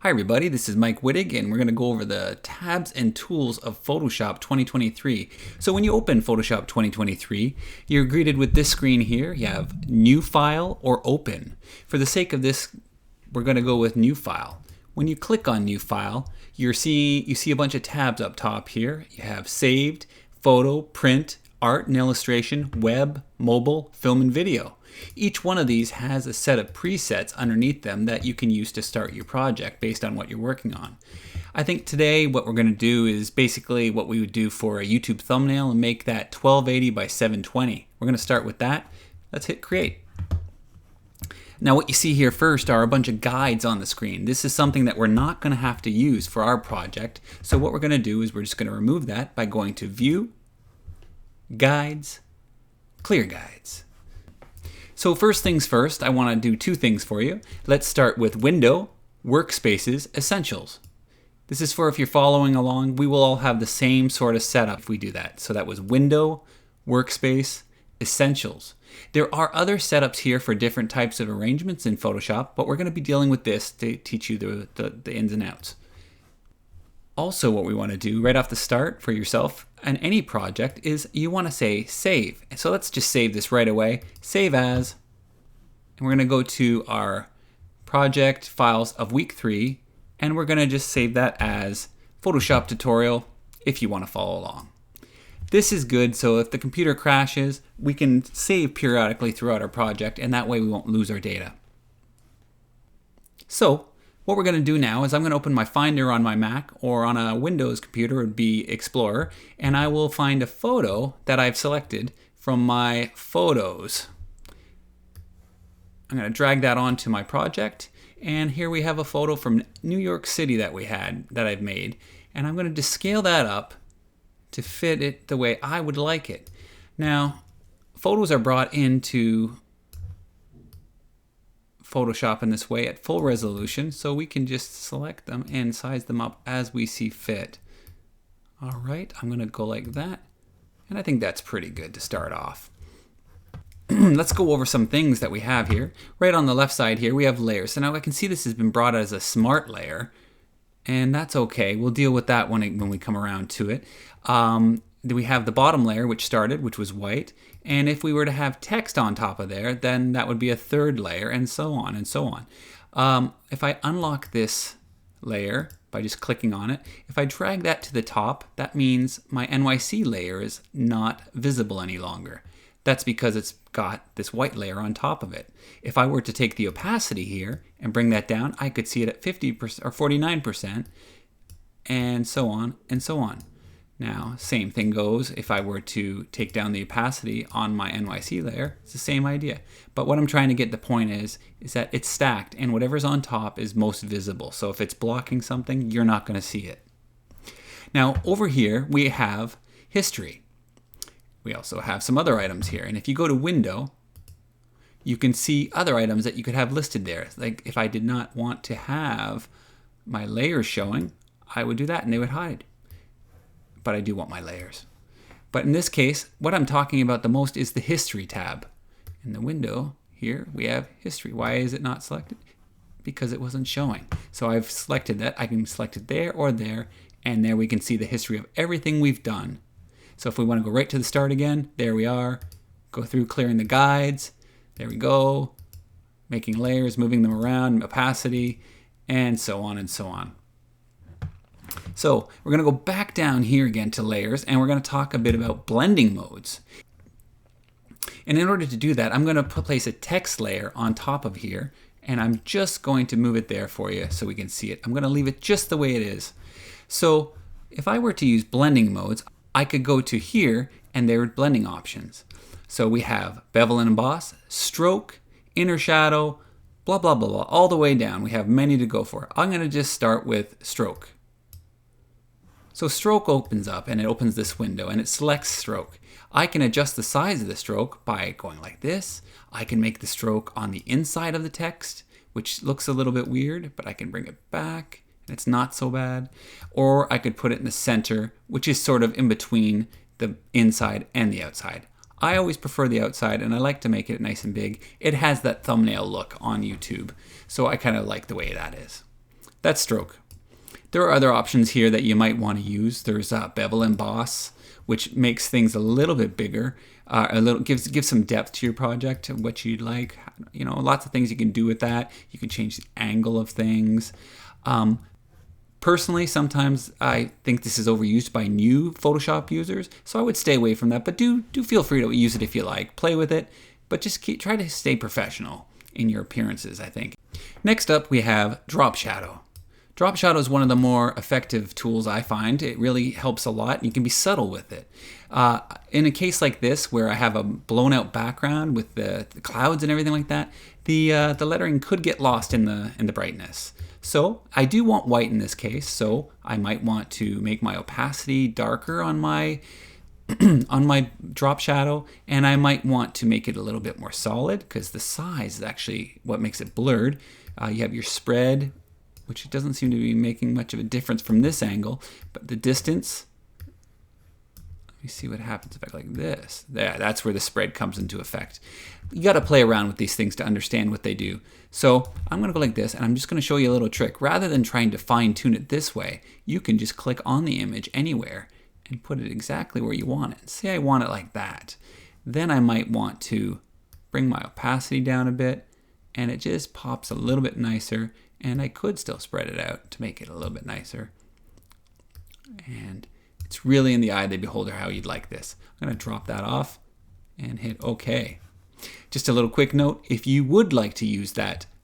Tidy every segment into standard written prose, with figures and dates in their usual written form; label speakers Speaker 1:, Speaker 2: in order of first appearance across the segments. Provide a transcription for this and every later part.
Speaker 1: Hi everybody, this is Mike Wittig and we're going to go over the tabs and tools of Photoshop 2023. So when you open Photoshop 2023, you're greeted with this screen here. You have New File or Open. For the sake of this, we're going to go with New File. When you click on New File, you see a bunch of tabs up top here. You have Saved, Photo, Print, Art and Illustration, Web, Mobile, Film and Video. Each one of these has a set of presets underneath them that you can use to start your project based on what you're working on. I think today what we're going to do is basically what we would do for a YouTube thumbnail and make that 1280 by 720. We're going to start with that. Let's hit create. Now what you see here first are a bunch of guides on the screen. This is something that we're not going to have to use for our project. So what we're going to do is we're just going to remove that by going to View, Guides, Clear Guides. So first things first, I want to do two things for you. Let's start with Window, Workspaces, Essentials. This is for if you're following along, we will all have the same sort of setup if we do that. So that was Window, Workspace, Essentials. There are other setups here for different types of arrangements in Photoshop, but we're going to be dealing with this to teach you the ins and outs. Also, what we want to do right off the start for yourself and any project is you want to say save. So let's just save this right away. Save as, and we're going to go to our project files of week 3, and we're going to just save that as Photoshop tutorial if you want to follow along. This is good, so if the computer crashes, we can save periodically throughout our project, and that way we won't lose our data. So what we're going to do now is I'm going to open my Finder on my Mac, or on a Windows computer it would be Explorer, and I will find a photo that I've selected from my photos. I'm going to drag that onto my project, and here we have a photo from New York City that I've made, and I'm going to just scale that up to fit it the way I would like it. Now, photos are brought into Photoshop in this way at full resolution, so we can just select them and size them up as we see fit. All right, I'm going to go like that, and I think that's pretty good to start off. Let's go over some things that we have here. Right on the left side here, we have layers. So now I can see this has been brought as a smart layer, and that's okay. We'll deal with that when we come around to it. Then we have the bottom layer, which was white. And if we were to have text on top of there, then that would be a third layer, and so on and so on. If I unlock this layer by just clicking on it, if I drag that to the top, that means my NYC layer is not visible any longer. That's because it's got this white layer on top of it. If I were to take the opacity here and bring that down, I could see it at 50% or 49%, and so on and so on. Now, same thing goes if I were to take down the opacity on my NYC layer. It's the same idea. But what I'm trying to get the point is that it's stacked, and whatever's on top is most visible. So if it's blocking something, you're not going to see it. Now, over here, we have history. We also have some other items here. And if you go to Window, you can see other items that you could have listed there. Like if I did not want to have my layers showing, I would do that and they would hide. But I do want my layers. But in this case, what I'm talking about the most is the History tab. In the window here, we have History. Why is it not selected? Because it wasn't showing. So I've selected that. I can select it there or there, and there we can see the history of everything we've done. So if we want to go right to the start again, there we are. Go through clearing the guides. There we go. Making layers, moving them around, opacity, and so on and so on. So we're going to go back down here again to layers, and we're going to talk a bit about blending modes. And in order to do that, I'm going to place a text layer on top of here, and I'm just going to move it there for you so we can see it. I'm going to leave it just the way it is. So if I were to use blending modes, I could go to here, and there are blending options. So we have bevel and emboss, stroke, inner shadow, blah, blah, blah, blah, all the way down. We have many to go for. I'm going to just start with stroke. So stroke opens up, and it opens this window, and it selects stroke. I can adjust the size of the stroke by going like this. I can make the stroke on the inside of the text, which looks a little bit weird, but I can bring it back, and it's not so bad. Or I could put it in the center, which is sort of in between the inside and the outside. I always prefer the outside, and I like to make it nice and big. It has that thumbnail look on YouTube, so I kind of like the way that is. That's stroke. There are other options here that you might want to use. There's bevel emboss, which makes things a little bit bigger, gives some depth to your project, what you'd like. You know, lots of things you can do with that. You can change the angle of things. Personally, sometimes I think this is overused by new Photoshop users, so I would stay away from that. But do feel free to use it if you like. Play with it, but just try to stay professional in your appearances, I think. Next up, we have drop shadow. Drop shadow is one of the more effective tools I find. It really helps a lot, and you can be subtle with it. In a case like this, where I have a blown out background with the clouds and everything like that, the lettering could get lost in the brightness. So I do want white in this case, so I might want to make my opacity darker on my on my drop shadow, and I might want to make it a little bit more solid because the size is actually what makes it blurred. You have your spread, which doesn't seem to be making much of a difference from this angle, but the distance, let me see what happens if I go like this. There, that's where the spread comes into effect. You got to play around with these things to understand what they do. So I'm going to go like this, and I'm just going to show you a little trick. Rather than trying to fine tune it this way, you can just click on the image anywhere and put it exactly where you want it. Say I want it like that. Then I might want to bring my opacity down a bit, and it just pops a little bit nicer. And I could still spread it out to make it a little bit nicer. And it's really in the eye of the beholder how you'd like this. I'm going to drop that off and hit OK. Just a little quick note, if you would like to use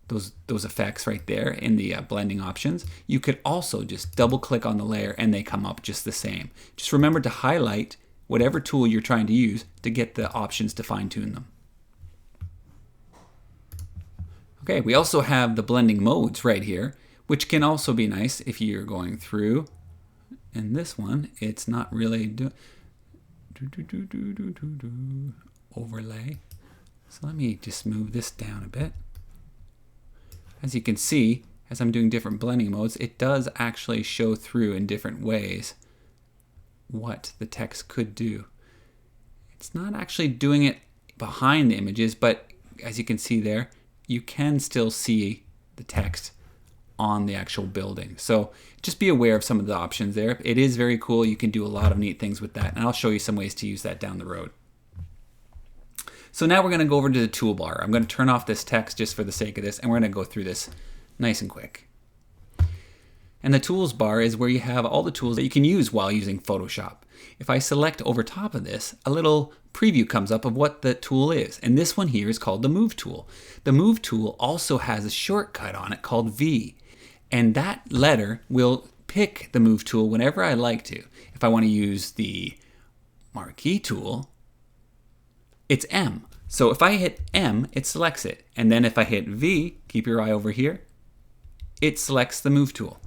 Speaker 1: those effects right there in the blending options, you could also just double click on the layer and they come up just the same. Just remember to highlight whatever tool you're trying to use to get the options to fine tune them. Okay, we also have the blending modes right here, which can also be nice if you're going through. In this one, it's not really overlay. So let me just move this down a bit. As you can see, as I'm doing different blending modes, it does actually show through in different ways what the text could do. It's not actually doing it behind the images, but as you can see there, you can still see the text on the actual building. So just be aware of some of the options there. It is very cool. You can do a lot of neat things with that, and I'll show you some ways to use that down the road. So now we're going to go over to the toolbar. I'm going to turn off this text just for the sake of this, and we're going to go through this nice and quick. And the tools bar is where you have all the tools that you can use while using Photoshop. If I select over top of this, a little preview comes up of what the tool is. And this one here is called the Move tool. The Move tool also has a shortcut on it called V. And that letter will pick the Move tool whenever I like to. If I want to use the Marquee tool, it's M. So if I hit M, it selects it. And then if I hit V, keep your eye over here, it selects the Move tool.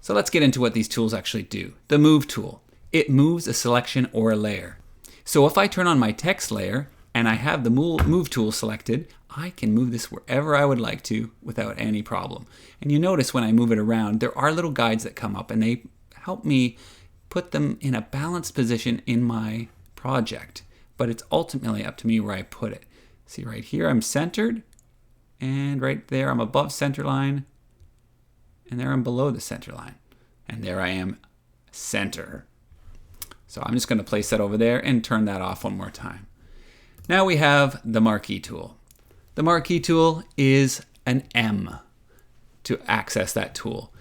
Speaker 1: So let's get into what these tools actually do. The Move tool, it moves a selection or a layer. So if I turn on my text layer and I have the Move tool selected, I can move this wherever I would like to without any problem. And you notice when I move it around, there are little guides that come up and they help me put them in a balanced position in my project. But it's ultimately up to me where I put it. See right here, I'm centered, and right there, I'm above center line, and there I'm below the center line. And there I am center. So I'm just going to place that over there and turn that off one more time. Now we have the Marquee tool. The Marquee tool is an M to access that tool.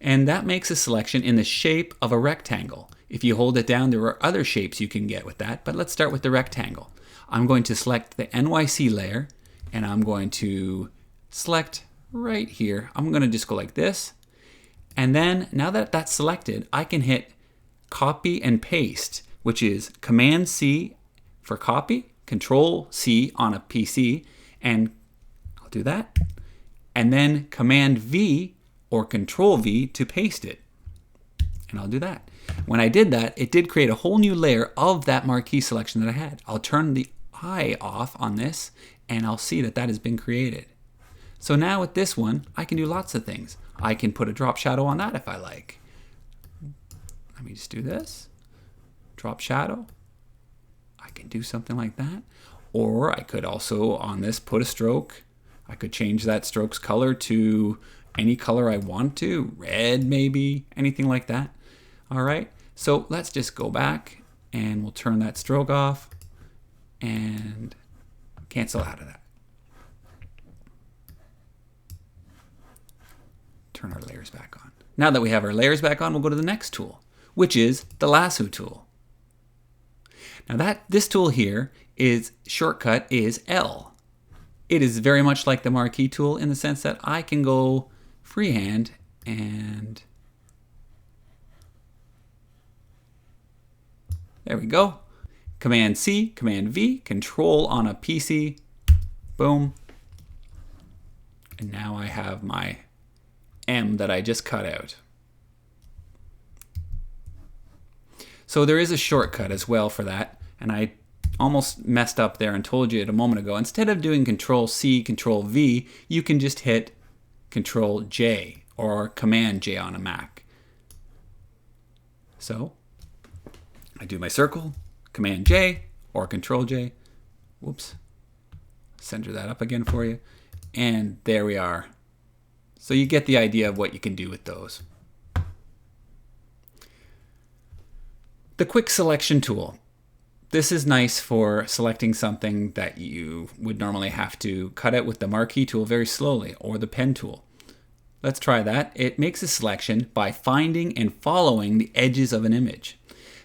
Speaker 1: And that makes a selection in the shape of a rectangle. If you hold it down, there are other shapes you can get with that, but let's start with the rectangle. I'm going to select the NYC layer, and I'm going to select right here. I'm going to just go like this. And then now that that's selected, I can hit copy and paste, which is Command C for copy, Control C on a PC, and I'll do that. And then Command V or Control V to paste it. And I'll do that. When I did that, it did create a whole new layer of that marquee selection that I had. I'll turn the eye off on this, and I'll see that that has been created. So now with this one, I can do lots of things. I can put a drop shadow on that if I like. Let me just do this. Drop shadow. I can do something like that. Or I could also, on this, put a stroke. I could change that stroke's color to any color I want to, red maybe, anything like that. All right, so let's just go back and we'll turn that stroke off and cancel out of that. Turn our layers back on. Now that we have our layers back on, we'll go to the next tool, which is the lasso tool. Now this tool here shortcut is L. It is very much like the marquee tool in the sense that I can go freehand and there we go. Command C, Command V, Control on a PC, boom. And now I have my M that I just cut out. So there is a shortcut as well for that, and I almost messed up there and told you it a moment ago. Instead of doing Control C, Control V, you can just hit Control J or Command J on a Mac. So I do my circle, Command J or Control J. Whoops. Center that up again for you. And there we are. So you get the idea of what you can do with those. The quick selection tool. This is nice for selecting something that you would normally have to cut out with the marquee tool very slowly or the pen tool. Let's try that. It makes a selection by finding and following the edges of an image.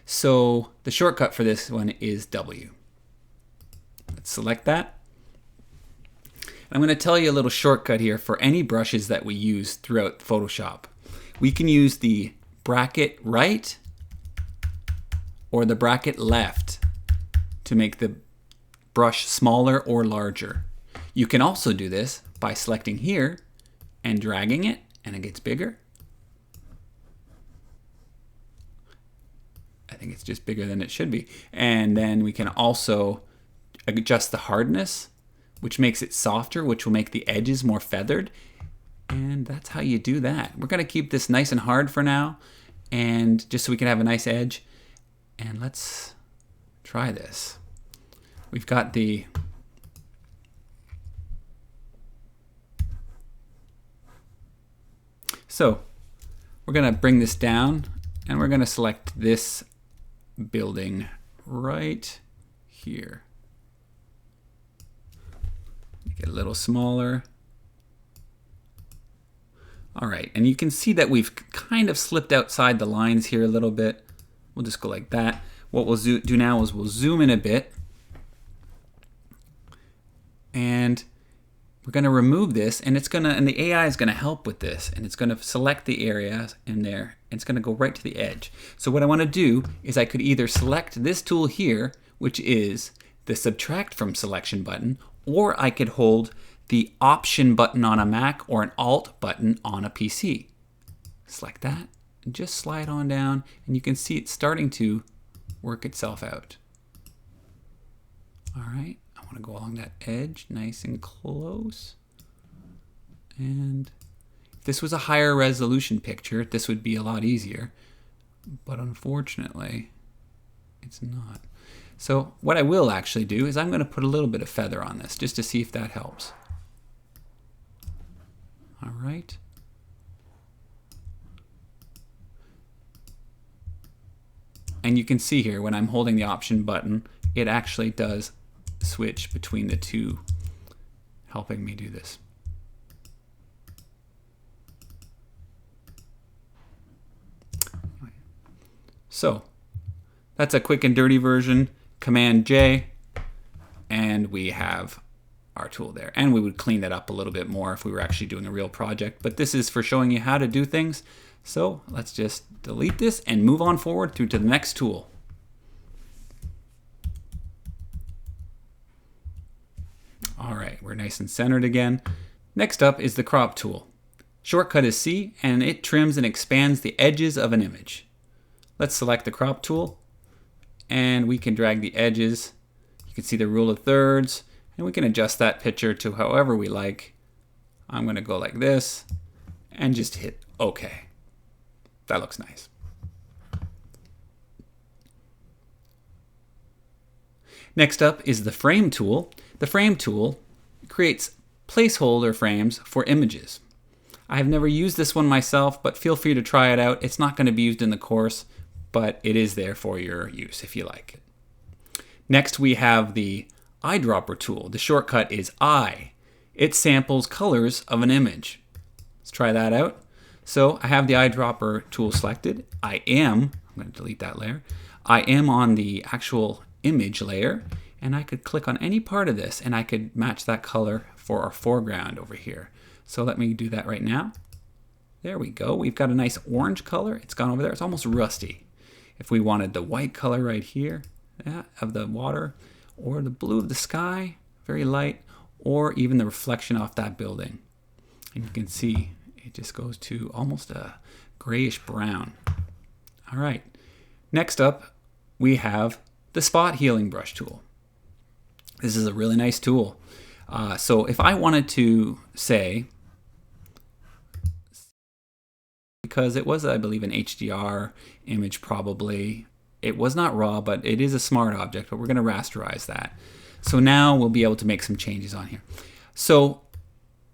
Speaker 1: So the shortcut for this one is W. Let's select that. I'm going to tell you a little shortcut here for any brushes that we use throughout Photoshop. We can use the bracket right or the bracket left to make the brush smaller or larger. You can also do this by selecting here and dragging it and it gets bigger. I think it's just bigger than it should be. And then we can also adjust the hardness, which makes it softer, which will make the edges more feathered. And that's how you do that. We're going to keep this nice and hard for now, and just so we can have a nice edge. And let's try this. We've got the so we're going to bring this down, and we're going to select this building right here. Make it a little smaller. All right, and you can see that we've kind of slipped outside the lines here a little bit. We'll just go like that. What we'll do now is we'll zoom in a bit. And we're going to remove this, and the AI is going to help with this, and it's going to select the areas in there, and it's going to go right to the edge. So what I want to do is I could either select this tool here, which is the subtract from selection button, or I could hold the Option button on a Mac or an Alt button on a PC. Select that, and just slide on down, and you can see it's starting to work itself out. All right, I want to go along that edge, nice and close. And if this was a higher resolution picture, this would be a lot easier, but unfortunately, it's not. So what I will actually do is I'm going to put a little bit of feather on this just to see if that helps. All right. And you can see here when I'm holding the Option button, it actually does switch between the two, helping me do this. So that's a quick and dirty version. Command J, and we have our tool there. And we would clean that up a little bit more if we were actually doing a real project, but this is for showing you how to do things. So let's just delete this and move on forward through to the next tool. All right, we're nice and centered again. Next up is the crop tool. Shortcut is C, and it trims and expands the edges of an image. Let's select the crop tool, and we can drag the edges. You can see the rule of thirds, and we can adjust that picture to however we like. I'm going to go like this and just hit OK. That looks nice. Next up is the frame tool. The frame tool creates placeholder frames for images. I've never used this one myself, but feel free to try it out. It's not going to be used in the course, but it is there for your use if you like it. Next, we have the eyedropper tool. The shortcut is I. It samples colors of an image. Let's try that out. So I have the eyedropper tool selected. I'm going to delete that layer. I am on the actual image layer, and I could click on any part of this and I could match that color for our foreground over here. So let me do that right now. There we go. We've got a nice orange color. It's gone over there. It's almost rusty. If we wanted the white color right here, of the water, or the blue of the sky, very light, or even the reflection off that building. And you can see it just goes to almost a grayish brown. All right. Next up, we have the spot healing brush tool. This is a really nice tool. So if I wanted to say, because it was, I believe, an HDR image probably. It was not raw, but it is a smart object, but we're going to rasterize that. So now we'll be able to make some changes on here. So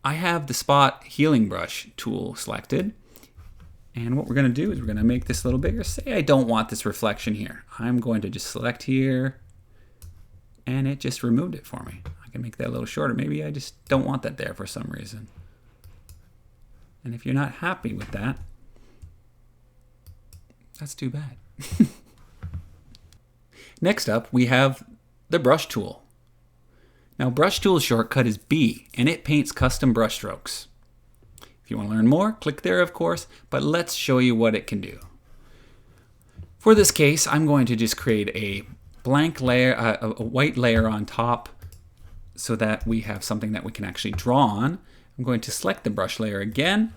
Speaker 1: I have the spot healing brush tool selected. And what we're going to do is we're going to make this a little bigger. Say I don't want this reflection here. I'm going to just select here, and it just removed it for me. I can make that a little shorter. Maybe I just don't want that there for some reason. And if you're not happy with that, that's too bad. Next up, we have the brush tool. Now, brush tool's shortcut is B, and it paints custom brush strokes. If you want to learn more, click there, of course, but let's show you what it can do. For this case, I'm going to just create a blank layer, a white layer on top, so that we have something that we can actually draw on. I'm going to select the brush layer again,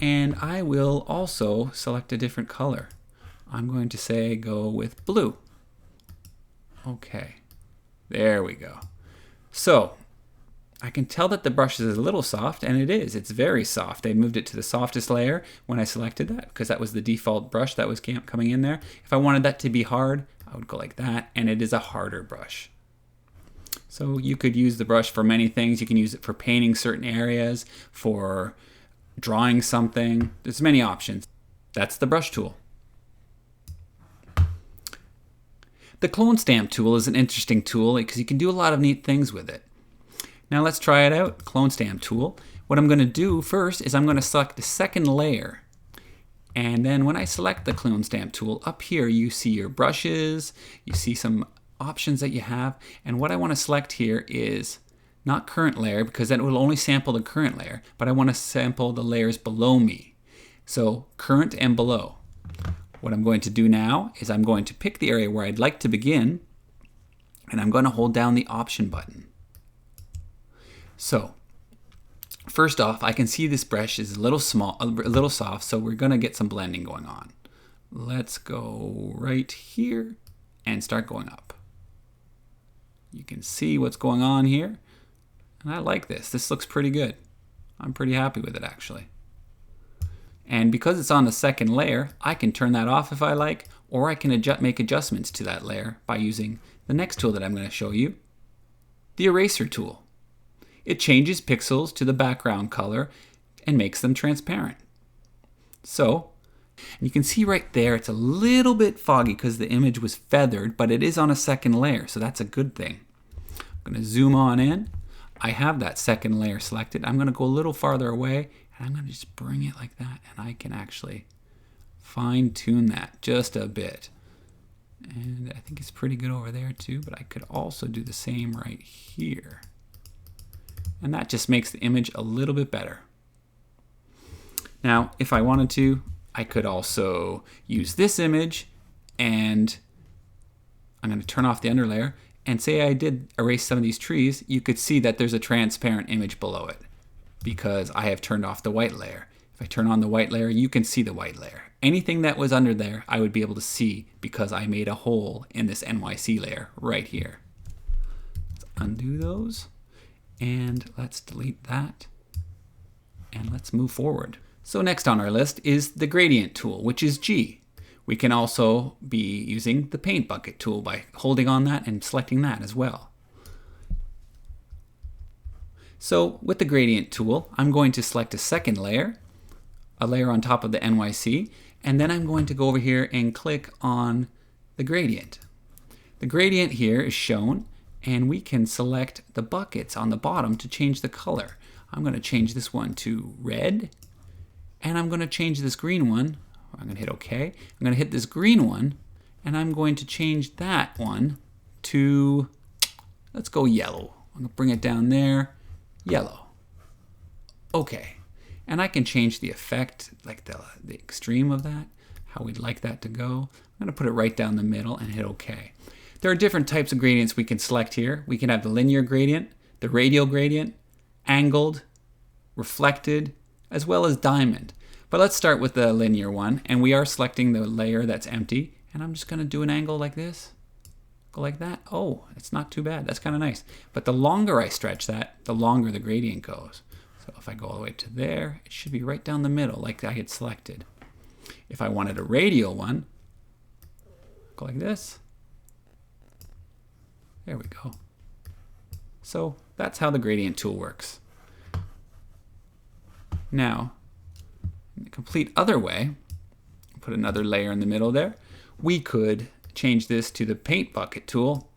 Speaker 1: and I will also select a different color. I'm going to say go with blue. Okay, there we go. So I can tell that the brush is a little soft, and it is. It's very soft. I moved it to the softest layer when I selected that because that was the default brush that was coming in there. If I wanted that to be hard, I would go like that, and it is a harder brush. So you could use the brush for many things. You can use it for painting certain areas, for drawing something. There's many options. That's the brush tool. The clone stamp tool is an interesting tool because you can do a lot of neat things with it. Now let's try it out, clone stamp tool. What I'm going to do first is I'm going to select the second layer. And then when I select the clone stamp tool, up here you see your brushes, you see some options that you have. And what I want to select here is not current layer because then it will only sample the current layer, but I want to sample the layers below me. So current and below. What I'm going to do now is I'm going to pick the area where I'd like to begin, and I'm going to hold down the Option button. So first off, I can see this brush is a little small, a little soft, so we're going to get some blending going on. Let's go right here and start going up. You can see what's going on here, and I like this. This looks pretty good. I'm pretty happy with it actually. And because it's on the second layer, I can turn that off if I like, or I can make adjustments to that layer by using the next tool that I'm going to show you, the eraser tool. It changes pixels to the background color and makes them transparent. So, you can see right there, it's a little bit foggy because the image was feathered, but it is on a second layer, so that's a good thing. I'm going to zoom on in. I have that second layer selected. I'm going to go a little farther away, and I'm going to just bring it like that, and I can actually fine-tune that just a bit. And I think it's pretty good over there too, but I could also do the same right here. And that just makes the image a little bit better. Now, if I wanted to, I could also use this image, and I'm going to turn off the underlayer, and say I did erase some of these trees, you could see that there's a transparent image below it because I have turned off the white layer. If I turn on the white layer, you can see the white layer. Anything that was under there, I would be able to see because I made a hole in this NYC layer right here. Let's undo those, and let's delete that, and let's move forward. So next on our list is the gradient tool, which is G. We can also be using the paint bucket tool by holding on that and selecting that as well. So with the gradient tool, I'm going to select a second layer, a layer on top of the NYC, and then I'm going to go over here and click on the gradient. The gradient here is shown, and we can select the buckets on the bottom to change the color. I'm going to change this one to red, and I'm going to change this green one. I'm going to hit OK. I'm going to hit this green one, and I'm going to change that one to, let's go yellow. I'm going to bring it down there, yellow. OK. And I can change the effect, like the extreme of that, how we'd like that to go. I'm going to put it right down the middle and hit OK. There are different types of gradients we can select here. We can have the linear gradient, the radial gradient, angled, reflected, as well as diamond. But let's start with the linear one, and we are selecting the layer that's empty, and I'm just going to do an angle like this. Go like that. Oh, it's not too bad. That's kind of nice. But the longer I stretch that, the longer the gradient goes. So if I go all the way to there, it should be right down the middle like I had selected. If I wanted a radial one, go like this. There we go. So that's how the gradient tool works. Now, in the complete other way, put another layer in the middle there, we could change this to the paint bucket tool,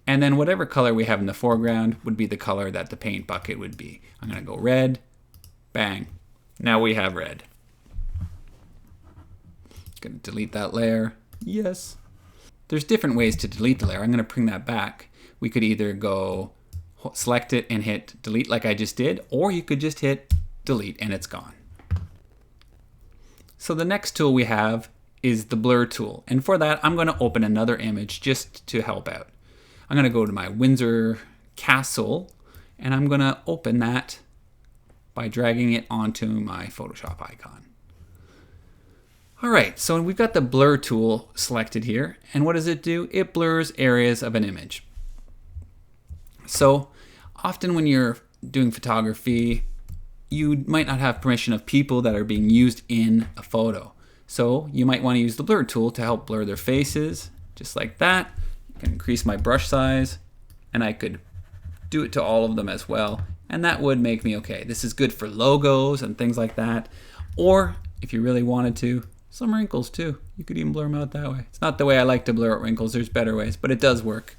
Speaker 1: and then whatever color we have in the foreground would be the color that the paint bucket would be. I'm going to go red, bang. Now we have red. Going to delete that layer. Yes. There's different ways to delete the layer. I'm going to bring that back. We could either go select it and hit delete like I just did, or you could just hit delete and it's gone. So the next tool we have is the blur tool. And for that, I'm going to open another image just to help out. I'm going to go to my Windsor Castle, and I'm going to open that by dragging it onto my Photoshop icon. All right, so we've got the blur tool selected here, and what does it do? It blurs areas of an image. So often when you're doing photography, you might not have permission of people that are being used in a photo. So you might want to use the blur tool to help blur their faces, just like that. I can increase my brush size, and I could do it to all of them as well, and that would make me okay. This is good for logos and things like that, or if you really wanted to, some wrinkles too. You could even blur them out that way. It's not the way I like to blur out wrinkles. There's better ways, but it does work.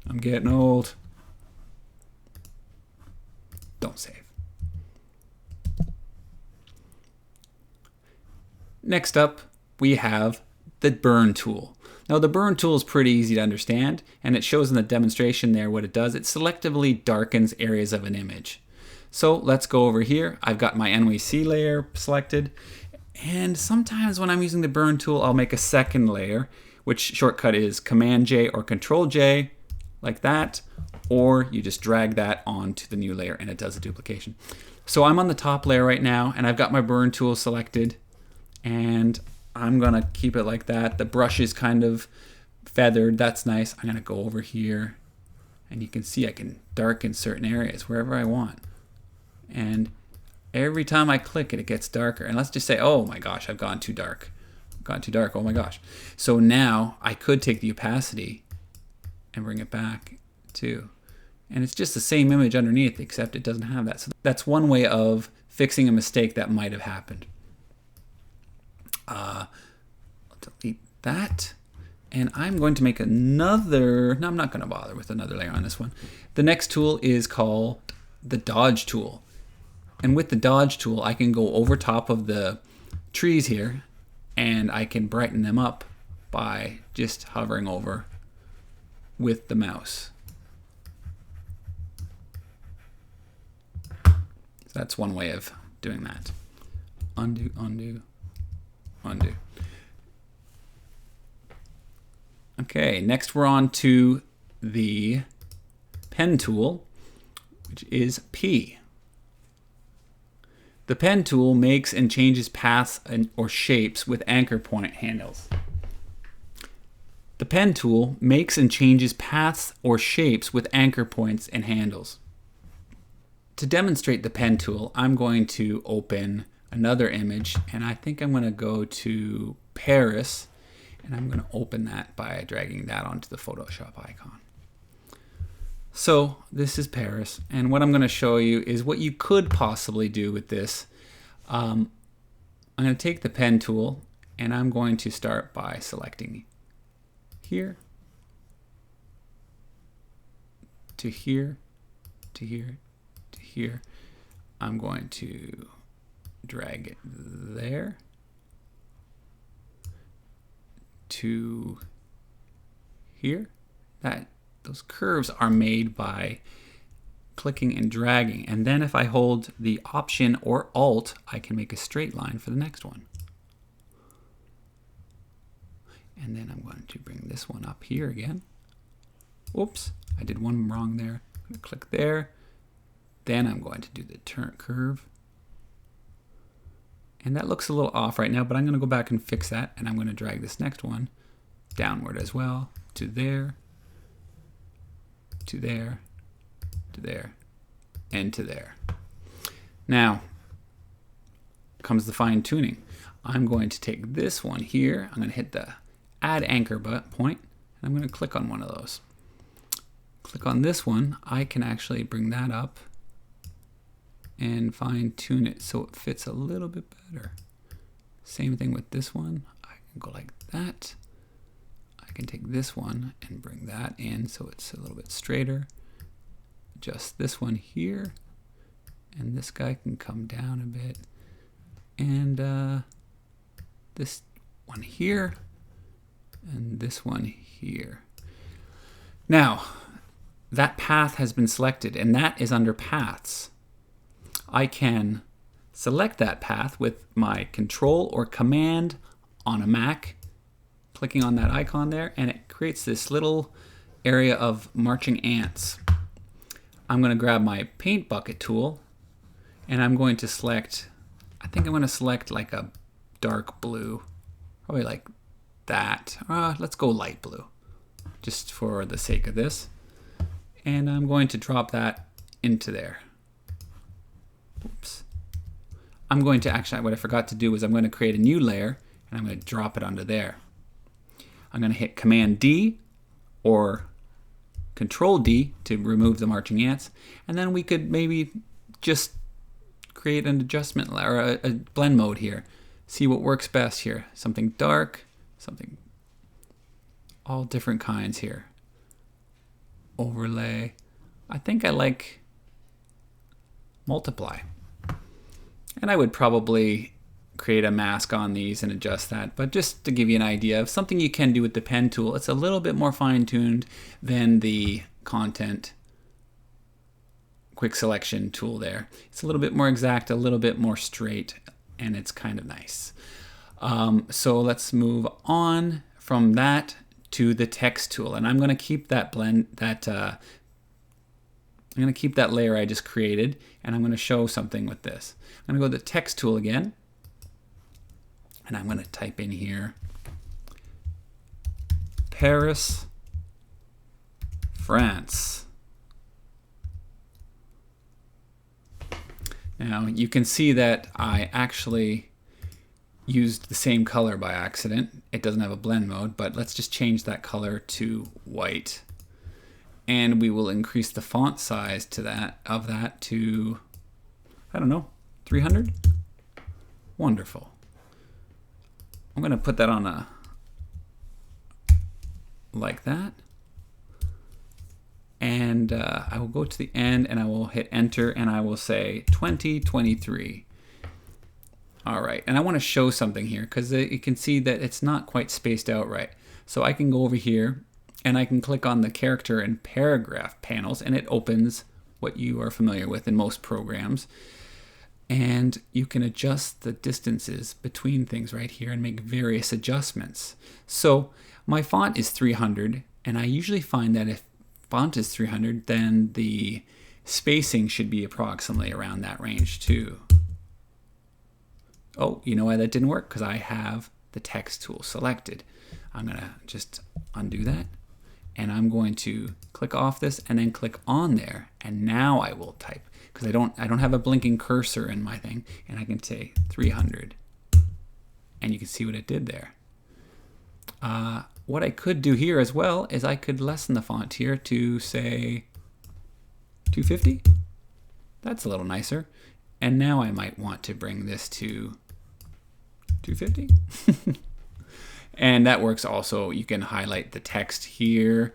Speaker 1: I'm getting old. Don't save. Next up, we have the burn tool. Now the burn tool is pretty easy to understand, and it shows in the demonstration there what it does. It selectively darkens areas of an image. So let's go over here. I've got my NYC layer selected, and sometimes when I'm using the burn tool, I'll make a second layer, which shortcut is Command J or Control J, like that, or you just drag that onto the new layer and it does a duplication. So I'm on the top layer right now, and I've got my burn tool selected, and I'm gonna keep it like that. The brush is kind of feathered, that's nice. I'm gonna go over here, and you can see I can darken certain areas wherever I want. And every time I click it, it gets darker. And let's just say, oh my gosh, I've gone too dark. Gone too dark, oh my gosh. So now I could take the opacity and bring it back too. And it's just the same image underneath, except it doesn't have that. So that's one way of fixing a mistake that might have happened. I'll delete that. And I'm going to make another, no, I'm not going to bother with another layer on this one. The next tool is called the dodge tool. And with the dodge tool, I can go over top of the trees here, and I can brighten them up by just hovering over with the mouse. So that's one way of doing that. Undo, undo, undo. Okay, next we're on to the pen tool, which is P. The pen tool makes and changes paths or shapes with anchor point handles. The pen tool makes and changes paths or shapes with anchor points and handles. To demonstrate the pen tool, I'm going to open another image, and I think I'm going to go to Paris, and I'm going to open that by dragging that onto the Photoshop icon. So this is Paris, and what I'm going to show you is what you could possibly do with this. I'm going to take the pen tool and I'm going to start by selecting here to here to here to here. I'm going to drag it there to here. Those curves are made by clicking and dragging, and then if I hold the Option or Alt, I can make a straight line for the next one. And then I'm going to bring this one up here again. Whoops, I did one wrong there. I'm going to click there. Then I'm going to do the turn curve. And that looks a little off right now, but I'm going to go back and fix that, and I'm going to drag this next one downward as well to there, to there, to there, and to there. Now comes the fine tuning. I'm going to take this one here. I'm going to hit the Add Anchor point, and I'm going to click on one of those. Click on this one. I can actually bring that up and fine tune it so it fits a little bit better. Same thing with this one. I can go like that. I can take this one and bring that in so it's a little bit straighter. Just this one here, and this guy can come down a bit, and this one here, and this one here. Now, that path has been selected, and that is under Paths. I can select that path with my Control or Command on a Mac, clicking on that icon there, and it creates this little area of marching ants. I'm going to grab my Paint Bucket tool, and I'm going to select, I think I'm going to select like a dark blue, probably like that. Let's go light blue, just for the sake of this. And I'm going to drop that into there. Oops. I'm going to actually, what I forgot to do is I'm going to create a new layer, and I'm going to drop it onto there. I'm going to hit Command D or Control D to remove the marching ants, and then we could maybe just create an adjustment or a blend mode here. See what works best here. Something dark, something, all different kinds here. Overlay. I think I like multiply. And I would probably create a mask on these and adjust that, but just to give you an idea of something you can do with the pen tool. It's a little bit more fine-tuned than the content quick selection tool there. It's a little bit more exact, a little bit more straight, and it's kind of nice. So let's move on from that to the text tool, and I'm going to keep that I'm going to keep that layer I just created, and I'm going to show something with this. I'm going to go to the text tool again, and I'm going to type in here Paris, France. Now you can see that I actually used the same color by accident. It doesn't have a blend mode, but let's just change that color to white. And we will increase the font size to that to, I don't know, 300? Wonderful. I'm going to put that on like that. And I will go to the end and I will hit enter and I will say 2023. All right, and I want to show something here because you can see that it's not quite spaced out right. So I can go over here and I can click on the character and paragraph panels, and it opens what you are familiar with in most programs. And you can adjust the distances between things right here and make various adjustments. So my font is 300, and I usually find that if font is 300, then the spacing should be approximately around that range too. Oh, you know why that didn't work? Because I have the text tool selected. I'm going to just undo that. And I'm going to click off this and then click on there. And now I will type because I don't have a blinking cursor in my thing. And I can say 300. And you can see what it did there. What I could do here as well is I could lessen the font here to say 250. That's a little nicer. And now I might want to bring this to 250. And that works also. You can highlight the text here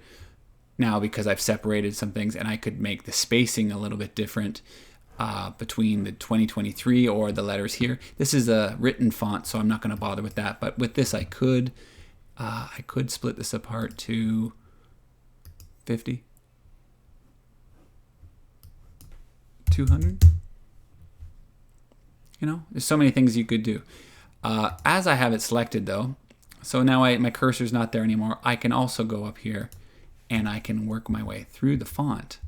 Speaker 1: now because I've separated some things, and I could make the spacing a little bit different between the 2023 or the letters here. This is a written font, so I'm not going to bother with that. But with this, I could split this apart to 50, 200. You know, there's so many things you could do. As I have it selected though, so now my cursor's not there anymore, I can also go up here and I can work my way through the font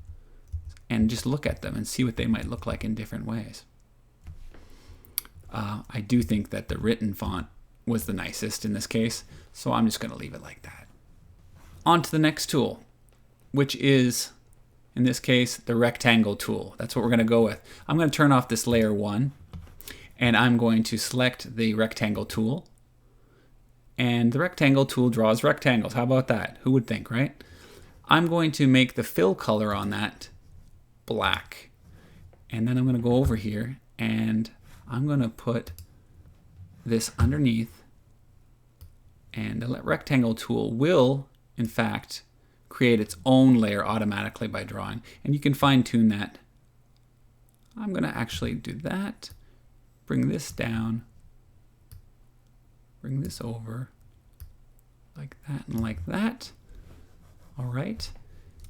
Speaker 1: and just look at them and see what they might look like in different ways. I do think that the written font was the nicest in this case, so I'm just going to leave it like that. On to the next tool, which is, in this case, the rectangle tool. That's what we're going to go with. I'm going to turn off this layer 1, and I'm going to select the rectangle tool. And the rectangle tool draws rectangles. How about that? Who would think, right? I'm going to make the fill color on that black. And then I'm going to go over here and I'm going to put this underneath, and the rectangle tool will, in fact, create its own layer automatically by drawing. And you can fine tune that. I'm going to actually do that. Bring this down. Bring this over like that and like that. All right.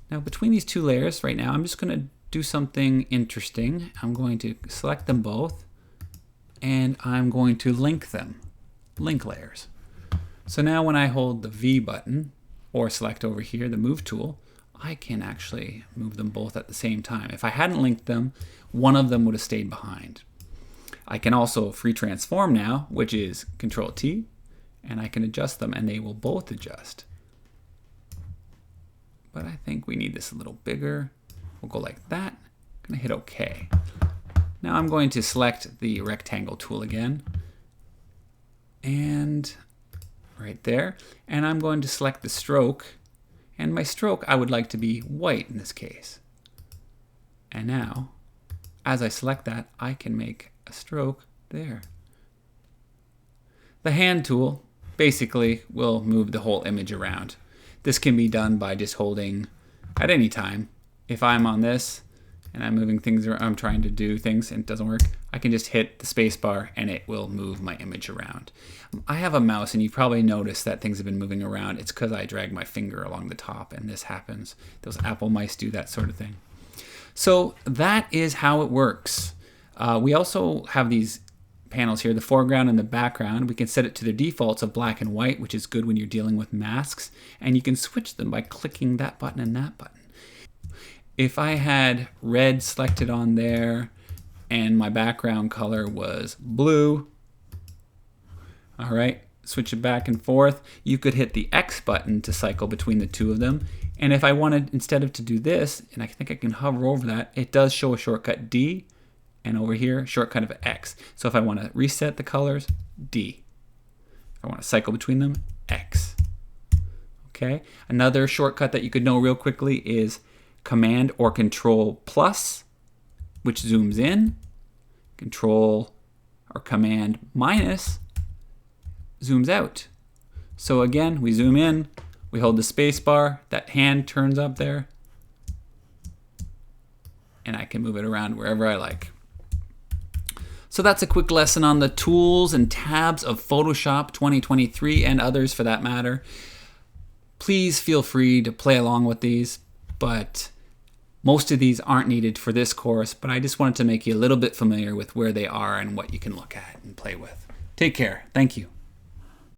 Speaker 1: Now between these two layers right now, I'm just going to do something interesting. I'm going to select them both and I'm going to link them, link layers. So now when I hold the V button or select over here the move tool, I can actually move them both at the same time. If I hadn't linked them, one of them would have stayed behind. I can also free transform now, which is Control T, and I can adjust them and they will both adjust. But I think we need this a little bigger. We'll go like that. I'm gonna hit OK. Now I'm going to select the rectangle tool again, and right there, and I'm going to select the stroke, and my stroke I would like to be white in this case. And now, as I select that, I can make a stroke there. The hand tool basically will move the whole image around. This can be done by just holding at any time. If I'm on this and I'm moving things around, I'm trying to do things and it doesn't work, I can just hit the space bar and it will move my image around. I have a mouse and you've probably noticed that things have been moving around. It's because I drag my finger along the top and this happens. Those Apple mice do that sort of thing. So that is how it works. We also have these panels here, the foreground and the background. We can set it to the defaults of black and white, which is good when you're dealing with masks. And you can switch them by clicking that button and that button. If I had red selected on there and my background color was blue, all right, switch it back and forth. You could hit the X button to cycle between the two of them. And if I wanted, instead of to do this, and I think I can hover over that, it does show a shortcut D, and over here, shortcut of X. So if I want to reset the colors, D. If I want to cycle between them, X. Okay. Another shortcut that you could know real quickly is Command or Control plus, which zooms in. Control or Command minus zooms out. So again, we zoom in, we hold the space bar, that hand turns up there, and I can move it around wherever I like. So that's a quick lesson on the tools and tabs of Photoshop 2023 and others for that matter. Please feel free to play along with these, but most of these aren't needed for this course, but I just wanted to make you a little bit familiar with where they are and what you can look at and play with. Take care. Thank you.